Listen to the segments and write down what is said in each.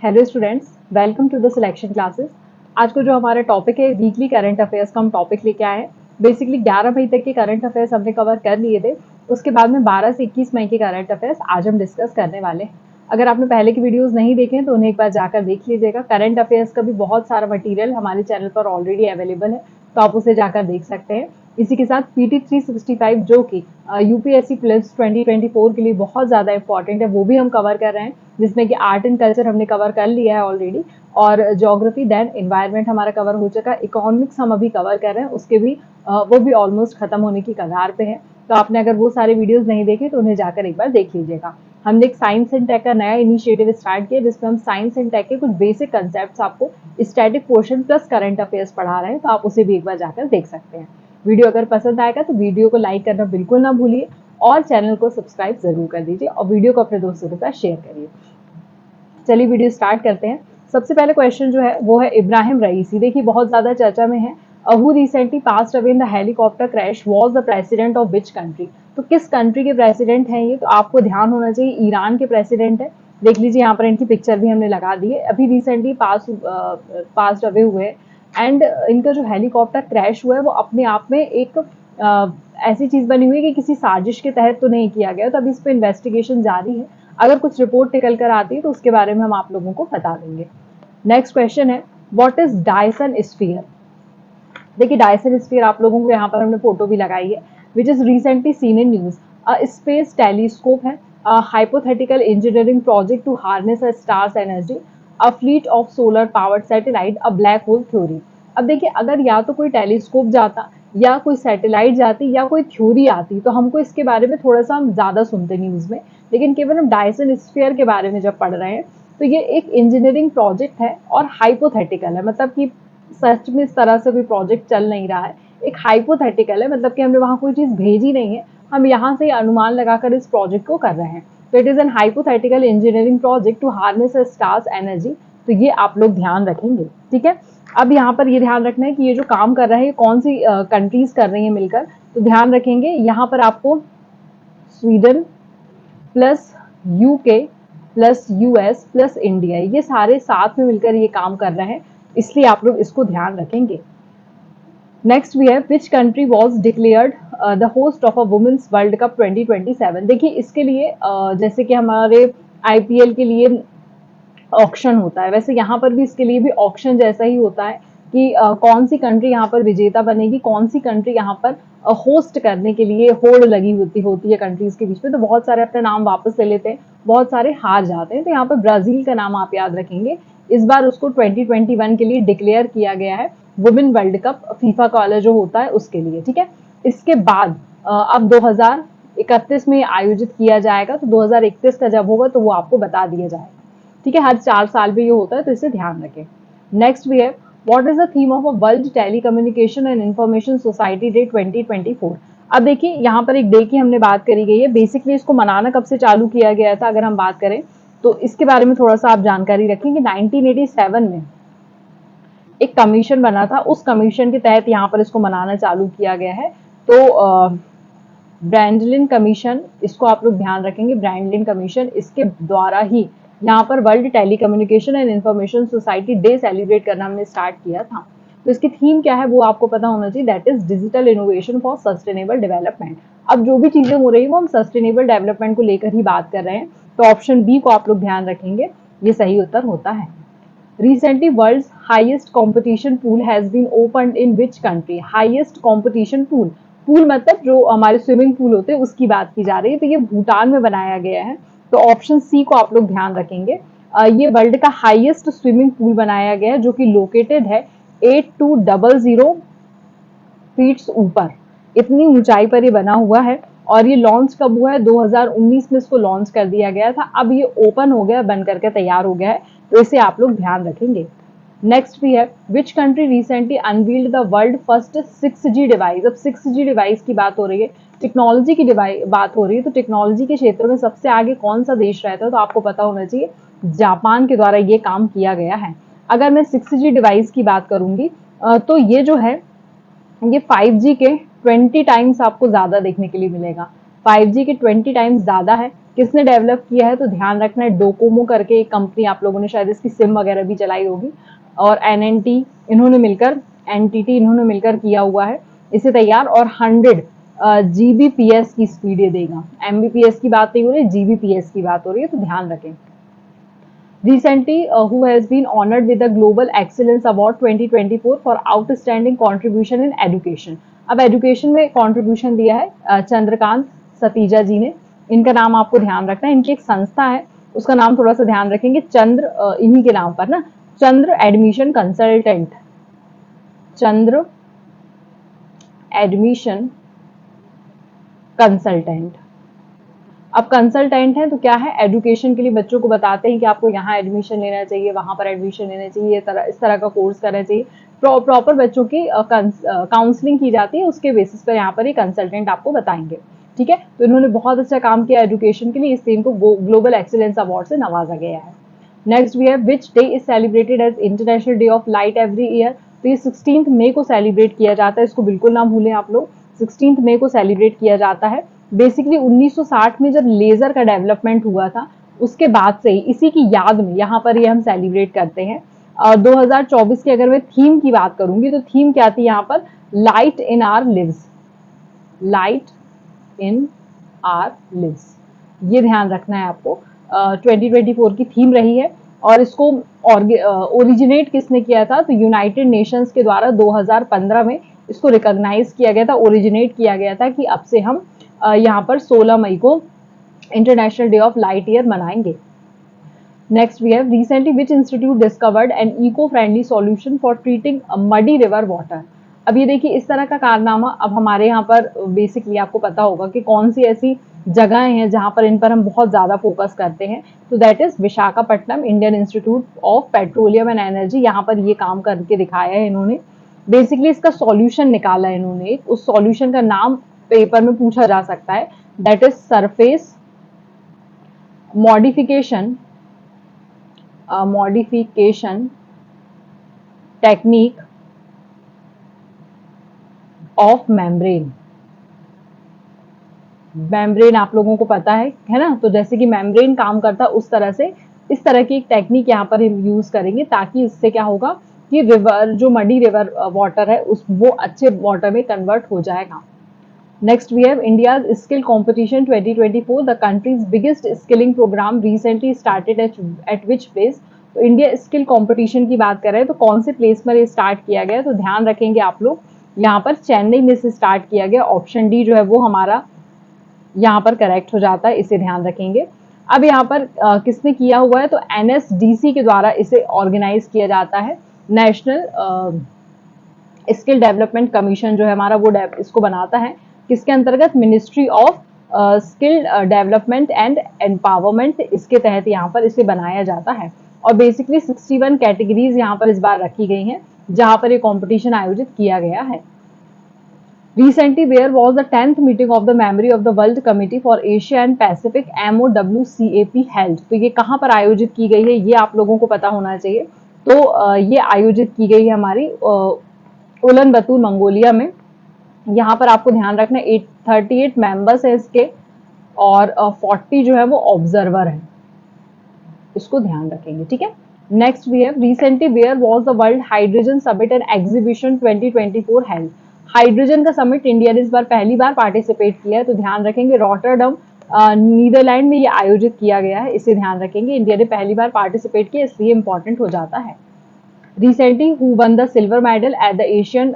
Hello students, welcome to the selection classes. आज को जो हमारा टॉपिक है वीकली करंट अफेयर्स का हम टॉपिक लेके आए हैं। बेसिकली 11 मई तक के करंट अफेयर्स हमने कवर कर लिए थे। उसके बाद में 12 से 21 मई के करंट अफेयर्स आज हम डिस्कस करने वाले हैं। अगर आपने पहले की वीडियोस नहीं देखे तो उन्हें एक बार जाकर देख लीजिएगा। करंट अफेयर्स का भी बहुत सारा मटीरियल हमारे चैनल पर ऑलरेडी अवेलेबल है, तो आप उसे जाकर देख सकते हैं। इसी के साथ पीटी 365 जो कि यूपीएससी प्लस 2024 के लिए बहुत ज़्यादा इंपॉर्टेंट है, वो भी हम कवर कर रहे हैं, जिसमें कि आर्ट एंड कल्चर हमने कवर कर लिया है ऑलरेडी, और ज्योग्राफी देन एनवायरनमेंट हमारा कवर हो चुका है। इकोनॉमिक्स हम अभी कवर कर रहे हैं, उसके भी वो भी ऑलमोस्ट खत्म होने की कगार पे है। तो आपने अगर वो सारे वीडियोस नहीं देखे तो उन्हें जाकर एक बार देख लीजिएगा। हमने एक साइंस एंड टेक का नया इनिशिएटिव स्टार्ट किया, जिसमें हम साइंस एंड टेक के कुछ बेसिक कंसेप्ट आपको static portion plus current affairs पढ़ा रहे हैं, तो आप उसे भी एक बार जाकर देख सकते हैं। वीडियो अगर पसंद आएगा तो वीडियो को लाइक करना बिल्कुल ना भूलिए और चैनल को सब्सक्राइब जरूर कर दीजिए और वीडियो को अपने दोस्तों के साथ शेयर करिए। चलिए वीडियो स्टार्ट करते हैं। सबसे पहले क्वेश्चन जो है वो है इब्राहिम रईसी। देखिए बहुत ज्यादा चर्चा में है। Who recently passed away in the helicopter crash was the president of which country. तो किस कंट्री के प्रेसिडेंट हैं ये, तो आपको ध्यान होना चाहिए ईरान के प्रेसिडेंट है। देख लीजिए यहाँ पर इनकी पिक्चर भी हमने लगा दी है। अभी रिसेंटली पास्ड अवे हुए एंड इनका जो हेलीकॉप्टर क्रैश हुआ है वो अपने आप में एक ऐसी चीज बनी हुई है कि किसी साजिश के तहत तो नहीं किया गया। तो अभी इस पर इन्वेस्टिगेशन जारी है। अगर कुछ रिपोर्ट निकल कर आती है तो उसके बारे में हम आप लोगों को बता देंगे। नेक्स्ट क्वेश्चन है व्हाट इज डायसन स्फीयर। देखिए डायसन स्फीयर आप लोगों को यहाँ पर हमने फोटो भी लगाई है, which is recently seen in news. Space telescope है, hypothetical engineering project to harness a star's energy, a fleet of solar powered satellite, a black hole theory. अब देखिए अगर या तो कोई टेलीस्कोप जाता या कोई सैटेलाइट जाती या कोई थ्योरी आती तो हमको इसके बारे में थोड़ा सा हम ज्यादा सुनते न्यूज में, लेकिन केवल हम डायसन स्फीयर के बारे में जब पढ़ रहे हैं तो ये एक इंजीनियरिंग प्रोजेक्ट है और हाइपोथेटिकल है, मतलब कि सच में इस तरह से कोई प्रोजेक्ट चल नहीं रहा है। एक हाइपोथेटिकल है, मतलब कि हमने वहां कोई चीज भेजी नहीं है, हम यहाँ से अनुमान लगाकर इस प्रोजेक्ट को कर रहे हैं। तो it is an hypothetical engineering project to harness a star's energy. तो ये आप लोग ध्यान रखेंगे, ठीक है। अब यहाँ पर ये ध्यान रखना है कि ये जो काम कर रहा है ये कौन सी कंट्रीज कर रही है मिलकर। तो ध्यान रखेंगे यहाँ पर आपको Sweden plus UK plus US plus India, ये सारे साथ में मिलकर ये काम कर रहे हैं, इसलिए आप लोग इसको ध्यान रखेंगे। नेक्स्ट वी है which country was declared the host of a women's world cup 2027। देखिए इसके लिए जैसे कि हमारे आईपीएल के लिए ऑक्शन होता है, वैसे यहाँ पर भी इसके लिए भी ऑक्शन जैसा ही होता है कि कौन सी कंट्री यहाँ पर विजेता बनेगी, कौन सी कंट्री यहाँ पर होस्ट करने के लिए होड़ लगी होती है कंट्रीज के बीच में। तो बहुत सारे अपने नाम वापस ले लेते हैं, बहुत सारे हार जाते हैं। तो यहाँ पर ब्राजील का नाम आप याद रखेंगे, इस बार उसको 2021 के लिए डिक्लेयर किया गया है वुमेन वर्ल्ड कप, फीफा का जो होता है उसके लिए, ठीक है। इसके बाद अब 2031 में आयोजित किया जाएगा, तो 2031 का जब होगा तो वो आपको बता दिया जाएगा, ठीक है। हर 4 साल में ये होता है, तो इसे ध्यान रखें। नेक्स्ट भी है what is the theme of a world telecommunication and information society day 2024। अब देखिए यहाँ पर एक डे की हमने बात करी गई है। बेसिकली इसको मनाना कब से चालू किया गया था अगर हम बात करें तो इसके बारे में थोड़ा सा आप जानकारी रखें कि 1987 में एक कमीशन बना था, उस कमीशन के तहत यहाँ पर इसको मनाना चालू किया गया है। तो ब्रैंडलिन कमीशन, इसको आप लोग ध्यान रखेंगे, ब्रैंडलिन कमीशन, इसके द्वारा ही यहाँ पर world telecommunication and information society day celebrate करना हमने स्टार्ट किया था। तो इसकी थीम क्या है वो आपको पता होना चाहिए, that is digital innovation for sustainable development. अब जो भी चीजें हो रही है वो हम सस्टेनेबल डेवलपमेंट को लेकर ही बात कर रहे हैं, तो ऑप्शन बी को आप लोग ध्यान रखेंगे, ये सही उत्तर होता है। Recently, world's highest competition pool has been opened in which country? Highest competition pool, pool मतलब जो हमारे स्विमिंग पूल होते हैं उसकी बात की जा रही है, तो ये भूटान में बनाया गया है। तो ऑप्शन सी को आप लोग ध्यान रखेंगे। ये वर्ल्ड का हाईएस्ट स्विमिंग पूल बनाया गया है, जो कि लोकेटेड है 8200 फीट्स ऊपर, इतनी ऊंचाई पर ये बना हुआ है। और ये लॉन्च कब हुआ है? 2019 में इसको लॉन्च कर दिया गया था। अब ये ओपन हो गया, बन करके तैयार हो गया है, तो इसे आप लोग ध्यान रखेंगे। नेक्स्ट भी है which country recently unveiled the world first 6G device. अब 6G डिवाइस की बात हो रही है, टेक्नोलॉजी की बात हो रही है, तो टेक्नोलॉजी के क्षेत्र में सबसे आगे कौन सा देश रहता है? तो आपको पता होना चाहिए जापान के द्वारा ये काम किया गया है। अगर मैं 6G डिवाइस की बात करूंगी तो ये जो है ये 5G के 20 टाइम्स आपको ज्यादा देखने के लिए मिलेगा। 5G के 20 टाइम्स ज्यादा है, किसने डेवलप किया है, तो ध्यान रखना है डोकोमो करके एक कंपनी, आप लोगों ने शायद इसकी सिम वगैरह भी चलाई होगी, और एनएनटी इन्होंने मिलकर, एनटीटी इन्होंने मिलकर किया हुआ है इसे तैयार। और 100 जीबीपीएस की स्पीड ये देगा। एमबीपीएस की बात नहीं हो रही, जीबीपीएस की बात हो रही है, तो ध्यान रखें। Recently, who has been honored with the Global Excellence Award 2024 for outstanding contribution in education। अब एजुकेशन में कंट्रीब्यूशन दिया है चंद्रकांत सतीजा जी ने। इनका नाम आपको ध्यान रखना है, इनकी एक संस्था है, उसका नाम थोड़ा सा ध्यान रखेंगे, चंद्र इन्हीं के नाम पर ना, चंद्र एडमिशन कंसल्टेंट, चंद्र एडमिशन कंसल्टेंट। अब कंसल्टेंट है तो क्या है, एजुकेशन के लिए बच्चों को बताते हैं कि आपको यहाँ एडमिशन लेना चाहिए, वहां पर एडमिशन लेना चाहिए, इस तरह का कोर्स करना चाहिए, प्रॉपर बच्चों की काउंसलिंग की जाती है, उसके बेसिस पर यहाँ पर ये कंसल्टेंट आपको बताएंगे। ठीक है, तो इन्होंने बहुत अच्छा काम किया एजुकेशन के लिए, इसलिए इनको ग्लोबल एक्सीलेंस अवार्ड से नवाजा गया है। Next we have which day is celebrated as international day of light every year. तो ये 16 मई को सेलिब्रेट किया जाता है, इसको बिल्कुल ना भूलें आप लोग, 16 मई को सेलिब्रेट किया जाता है। बेसिकली 1960 में जब लेजर का डेवलपमेंट हुआ था, उसके बाद से ही इसी की याद में यहाँ पर ये हम सेलिब्रेट करते हैं। 2024 की अगर मैं थीम की बात करूंगी तो थीम क्या थी यहाँ पर, light in our lives, light in our lives, ये ध्यान रखना है आपको। 2024 की थीम रही है, और इसको ओरिजिनेट किसने किया था, तो यूनाइटेड नेशंस के द्वारा 2015 में इसको रिकॉग्नाइज किया गया था, ओरिजिनेट किया गया था कि अब से हम यहाँ पर 16 मई को international day of light year मनाएंगे। Next we have recently which institute discovered an eco friendly solution for treating muddy river water. अब ये देखिए इस तरह का कारनामा अब हमारे यहाँ पर बेसिकली आपको पता होगा कि कौन सी ऐसी जगहें हैं जहां पर इन पर हम बहुत ज्यादा फोकस करते हैं, तो that is Visakhapatnam Indian institute of petroleum and energy. यहाँ पर ये काम करके दिखाया है इन्होंने, बेसिकली इसका सॉल्यूशन निकाला है इन्होंने, उस सॉल्यूशन का नाम पेपर में पूछा जा सकता है, that is surface modification technique of membrane. Membrane आप लोगों को पता है ना, तो जैसे कि मेम्ब्रेन काम करता है उस तरह से इस तरह की एक टेक्निक यहाँ पर हम यूज करेंगे, ताकि इससे क्या होगा कि रिवर, जो मडी रिवर वाटर है उस वो अच्छे वाटर में कन्वर्ट हो जाएगा। Next we have India's skill competition 2024, the country's biggest skilling program recently started at which place. तो इंडिया स्किल कॉम्पिटिशन की बात कर रहे हैं, तो कौन से प्लेस पर ये स्टार्ट किया गया, तो ध्यान रखेंगे आप लोग, यहाँ पर चेन्नई में से स्टार्ट किया गया। ऑप्शन डी जो है वो हमारा यहाँ पर करेक्ट हो जाता है, इसे ध्यान रखेंगे। अब यहाँ पर किसने किया हुआ है, तो एनएसडीसी के द्वारा इसे ऑर्गेनाइज किया जाता है। नेशनल स्किल डेवलपमेंट कमीशन जो है हमारा वो इसको बनाता है, किसके अंतर्गत, ministry of skill development and empowerment, इसके तहत यहाँ पर इसे बनाया जाता है। और बेसिकली 61 कैटेगरीज यहाँ पर इस बार रखी गई हैं जहां पर ये कॉम्पिटिशन आयोजित किया गया है। Recently, where was the 10th meeting of the Memory of the World Committee for Asia and Pacific MOWCAP held? तो ये कहाँ पर आयोजित की गई है, ये आप लोगों को पता होना चाहिए। तो ये आयोजित की गई है हमारी उलन बतूर मंगोलिया में। यहाँ पर आपको ध्यान रखना 38 मेंबर्स है इसके, और 40 जो है वो ऑब्जर्वर है, इसको ध्यान रखेंगे। ठीक है, next we have recently where was the world hydrogen summit and exhibition 2024 held. Hydrogen का समिट इंडिया ने इस बार पहली बार पार्टिसिपेट किया है, तो ध्यान रखेंगे रॉटरडम नीदरलैंड में ये आयोजित किया गया है, इसे ध्यान रखेंगे, इंडिया ने पहली बार पार्टिसिपेट किया इसलिए इंपॉर्टेंट हो जाता है। Recently who one the silver medal at the Asian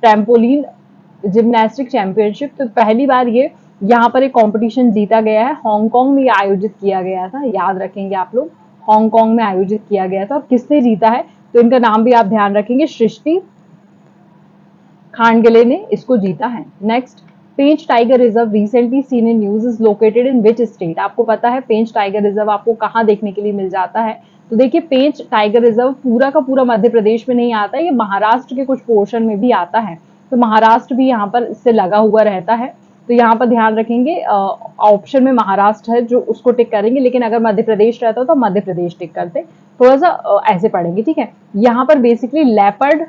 trampoline gymnastic championship. तो पहली बार ये यहाँ पर एक कंपटीशन जीता गया है, हांगकांग में ये आयोजित किया गया था, याद रखेंगे आप लोग, हांगकांग में आयोजित किया गया था। और किसने जीता है, तो इनका नाम भी आप ध्यान रखेंगे, सृष्टि खांडगले ने इसको जीता है। Next, Pench tiger reserve recently seen in news is located in which state. आपको पता है पेंच टाइगर रिजर्व आपको कहाँ देखने के लिए मिल जाता है, तो देखिए पेंच टाइगर रिजर्व पूरा का पूरा मध्य प्रदेश में नहीं आता है, ये महाराष्ट्र के कुछ पोर्शन में भी आता है, तो महाराष्ट्र भी यहाँ पर इससे लगा हुआ रहता है, तो यहाँ पर ध्यान रखेंगे ऑप्शन में महाराष्ट्र है जो उसको टिक करेंगे, लेकिन अगर मध्य प्रदेश रहता तो मध्य प्रदेश टिक करते, थोड़ा सा ऐसे पढ़ेंगे। ठीक है, यहाँ पर बेसिकली लेपर्ड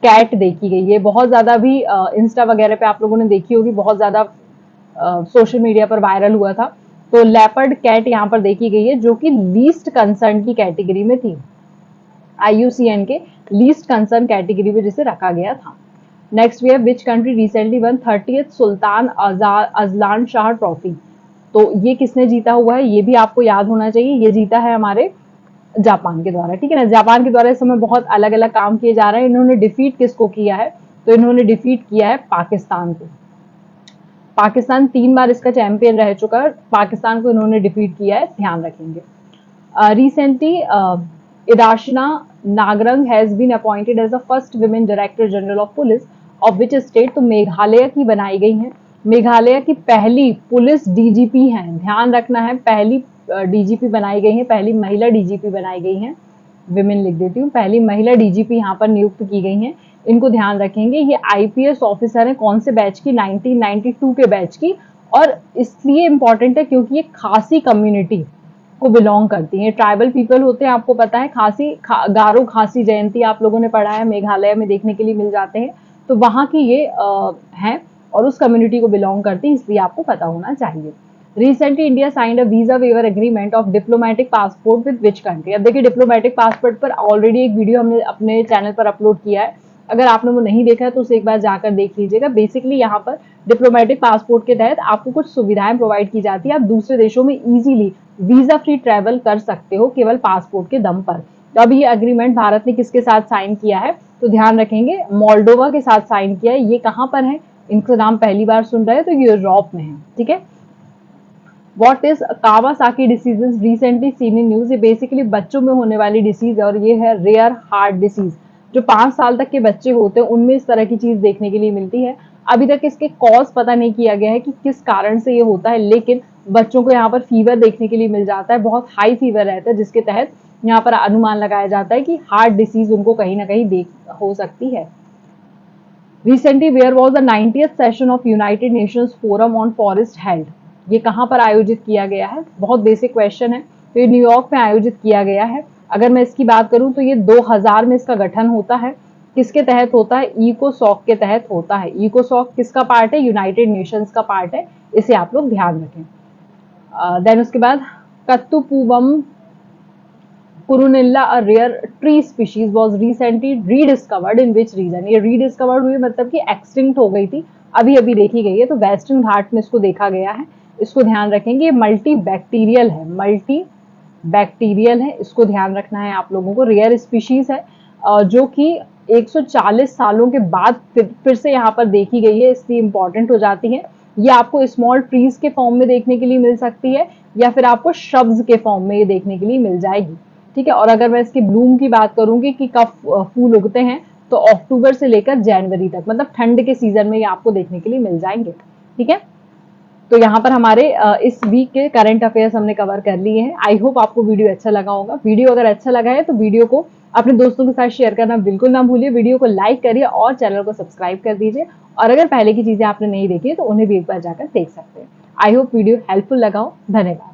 कैट देखी गई है, बहुत ज्यादा भी इंस्टा वगैरह पे आप लोगों ने देखी होगी, बहुत ज्यादा सोशल मीडिया पर वायरल हुआ था। तो लेपर्ड कैट यहाँ पर देखी गई है, जो कि लीस्ट कंसर्न की कैटेगरी में थी, IUCN के लीस्ट कंसर्न कैटेगरी में जिसे रखा गया था। Next we have which country recently won 30th Sultan Azlan Shah trophy. तो ये किसने जीता हुआ है, ये भी आपको याद होना चाहिए, ये जीता है हमारे जापान के द्वारा, ठीक है ना। जापान के द्वारा इस समय बहुत अलग अलग काम किए जा रहे हैं। इन्होंने डिफीट किसको किया है, तो इन्होंने डिफीट किया है पाकिस्तान को। पाकिस्तान 3 बार इसका चैंपियन रह चुका है, पाकिस्तान को इन्होंने डिफीट किया है, ध्यान रखेंगे। रिसेंटली इराशना Nongrang has been appointed as the first women director general of police of which state. तो मेघालय की बनाई गई हैं, मेघालय की पहली पुलिस डीजीपी हैं, ध्यान रखना है, पहली डीजीपी बनाई गई हैं, पहली महिला डीजीपी बनाई गई हैं, विमेन लिख देती हूँ, पहली महिला डीजीपी यहाँ पर नियुक्त की गई हैं, इनको ध्यान रखेंगे। ये आईपीएस ऑफिसर है, कौन से बैच की, 1992 के बैच की, और इसलिए इंपॉर्टेंट है क्योंकि ये खासी कम्युनिटी को बिलोंग करती हैं, ट्राइबल पीपल होते हैं, आपको पता है, गारो खासी जयंती आप लोगों ने पढ़ा है, मेघालय में देखने के लिए मिल जाते हैं, तो वहां की ये हैं और उस कम्युनिटी को बिलोंग करती है, इसलिए आपको पता होना चाहिए। Recently India signed a visa waiver agreement of diplomatic passport with which country. अब देखिए डिप्लोमेटिक पासपोर्ट पर ऑलरेडी एक वीडियो हमने अपने चैनल पर अपलोड किया है, अगर आपने वो नहीं देखा है तो उसे एक बार जाकर देख लीजिएगा। बेसिकली यहाँ पर डिप्लोमेटिक पासपोर्ट के तहत आपको कुछ सुविधाएं प्रोवाइड की जाती है, आप दूसरे देशों में इजीली वीजा फ्री ट्रेवल कर सकते हो केवल पासपोर्ट के दम पर। तो अब ये एग्रीमेंट भारत ने किसके साथ साइन किया है, तो ध्यान रखेंगे मोल्डोवा के साथ साइन किया है। ये कहाँ पर है, इनका नाम पहली बार सुन रहे हैं, तो ये यूरोप में है, ठीक है। What is Kawasaki disease is recently seen in news। ये बेसिकली बच्चों में होने वाली डिसीज है और ये है रेयर हार्ट डिसीज। जो 5 साल तक के बच्चे होते हैं उनमें इस तरह की चीज देखने के लिए मिलती है। अभी तक इसके कॉज पता नहीं किया गया है कि किस कारण से ये होता है, लेकिन बच्चों को यहाँ पर फीवर देखने के लिए मिल जाता है, बहुत हाई फीवर रहता है, जिसके तहत यहाँ पर अनुमान लगाया जाता है कि हार्ट डिसीज उनको कहीं ना कहीं हो सकती है। Recently, where was the 90th session of United Nations Forum on Forest held? ये कहाँ पर आयोजित किया गया है, बहुत बेसिक क्वेश्चन है। तो ये न्यूयॉर्क में आयोजित किया गया है। अगर मैं इसकी बात करूं तो ये 2000 में इसका गठन होता है, किसके तहत होता है, इकोसॉक के तहत होता है। इकोसॉक किसका पार्ट है, यूनाइटेड नेशंस का पार्ट है, इसे आप लोग ध्यान रखें। देन उसके बाद Kattupoovam Kurunilla a rare tree species was recently rediscovered in which region. ये रीडिस्कवर्ड हुई मतलब कि एक्सटिंक्ट हो गई थी, अभी अभी देखी गई है, तो वेस्टर्न घाट में इसको देखा गया है, इसको ध्यान रखेंगे। ये मल्टी बैक्टीरियल है, मल्टी बैक्टीरियल है, इसको ध्यान रखना है आप लोगों को। रेयर स्पीशीज है जो कि 140 सालों के बाद फिर से यहाँ पर देखी गई है, इसलिए इंपॉर्टेंट हो जाती है। ये आपको स्मॉल ट्रीज के फॉर्म में देखने के लिए मिल सकती है या फिर आपको श्रब्स के फॉर्म में ये देखने के लिए मिल जाएगी, ठीक है। और अगर मैं इसके ब्लूम की बात करूंगी कि कब फूल उगते हैं, तो अक्टूबर से लेकर जनवरी तक, मतलब ठंड के सीजन में ये आपको देखने के लिए मिल जाएंगे, ठीक है। तो यहाँ पर हमारे इस वीक के करंट अफेयर्स हमने कवर कर लिए हैं। आई होप आपको वीडियो अच्छा लगा होगा। वीडियो अगर अच्छा लगा है तो वीडियो को अपने दोस्तों के साथ शेयर करना बिल्कुल ना भूलिए, वीडियो को लाइक करिए और चैनल को सब्सक्राइब कर दीजिए। और अगर पहले की चीजें आपने नहीं देखी है तो उन्हें भी एक बार जाकर देख सकते हैं। आई होप वीडियो हेल्पफुल लगा हो। धन्यवाद।